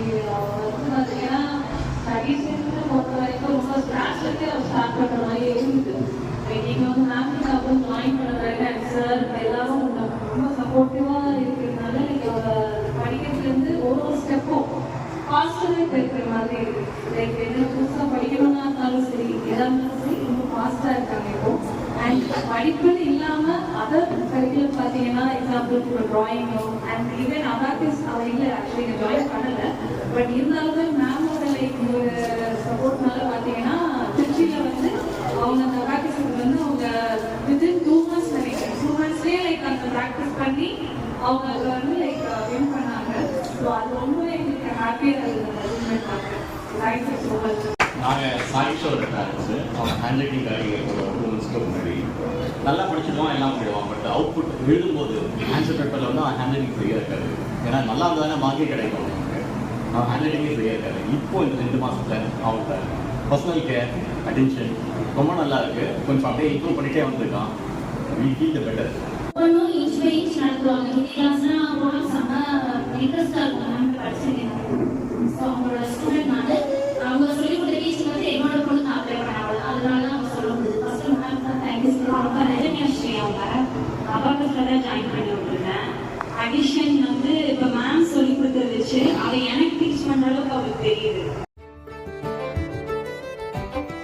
வந்து பார்த்தீங்கன்னா ஸ்டடீஸ்ன்னு பொறுத்த வரைக்கும் ரொம்ப ஸ்கிராச்லேருந்தே அவர் ஸ்டார்ட் பண்ணுற மாதிரியே இருந்தது. நீங்கள் வந்து மேம்க்கு அப்புறம் ஜாயின் பண்ண வரைக்கும் சார் எல்லாரும் ரொம்ப சப்போர்ட்டிவாக இருக்கிறதுனால நீங்கள் படிக்கிறதுலேருந்து ஒரு ஸ்டெப்பும் ஃபாஸ்ட்டாகவே இருக்கிற மாதிரி இருக்குது. லைக் எது புதுசாக படிக்கணும்னா இருந்தாலும் சரி எதாக இருந்தாலும் சரி ரொம்ப ஃபாஸ்ட்டாக இருக்காங்க இப்போ. அண்ட் படிப்புன்னு இல்லாமல் அதர் கரிக்குலம் பார்த்தீங்கன்னா எக்ஸாம்பிளுக்கு ஒரு ட்ராயிங்கோ அண்ட் ஈவன் அபாக்கஸ் அவர் இல்லை ஆக்சுவலி நீங்கள் ஜாயின் பண்ணலை. பட் இருந்தாலுமே மேமோட லைக் ஒரு சப்போர்ட்னால பார்த்தீங்கன்னா திருச்சியில் வந்து அவங்க அந்த அபாக்கஸுக்கு வந்து அவங்க வித்தின் 2 months நினைக்கிறேன் 2 monthsலேயே லைக் அந்த ப்ராக்டிஸ் பண்ணி அவங்க அதை வந்து லைக் வின் பண்ணாங்க. ஸோ அது ரொம்பவே எங்களுக்கு ஹாப்பியாக இருந்தது பார்க்குறேன். Thank you so much. நாங்கள் சாயிஷோட பேரண்ட்ஸு அவங்க ஹேண்ட் ரைட்டிங்காக ஒரு 2 monthsக்கு முன்னாடி நல்லா படிச்சிடுவான் எல்லாம் பண்ணிடுவான். பட் அவுட்புட் எழுதும்போது ஆன்சர் பேப்பரில் வந்து அவன் ஹேண்ட் ரைட்டிங் ஃப்ரீயாக இருக்காது. ஏன்னா நல்லா இருந்தால் தானே மார்க்கே கிடைக்கும். அவன் ஹேண்ட் ரைட்டிங்கே ஃப்ரீயாக இருக்காது. இப்போ இந்த 2 மாதத்தில் அவங்கள பர்சனல் கேர் அட்டென்ஷன் ரொம்ப நல்லா இருக்குது. கொஞ்சம் அப்படியே இம்ப்ரூவ் பண்ணிகிட்டே வந்திருக்கான். We feel the better. ஒன்றும் இன்ச் பை இன்ச் நடத்துவாங்க. ஹிந்தி கிளாஸ்னால் போன செம்ம இன்ட்ரெஸ்டாக இருக்கும். மேம் படிச்சிருக்கேன். ஸோ அவங்களோட ஸ்டூடெண்ட் நான் அவங்க சொல்லிக் கொடுத்த டீச்சர் வந்து என்னோட பொண்ணு நான் அப்ளை பண்ணாங்க. அதனால தான் அவங்க சொல்ல முடியுது. ஃபஸ்ட்டு மேம் தான் தேங்க்யூ சொல்லுவாங்க. ரஜினியாஸ்ரீ அவங்க அபாக்கஸில் தான் ஜாயின் பண்ணி விட்டுருந்தேன். அடிஷன் வந்து இப்போ மேம் சொல்லி கொடுத்தது வச்சு அதை எனக்கு டீச் பண்ணுற அளவுக்கு அவருக்கு தெரியுது.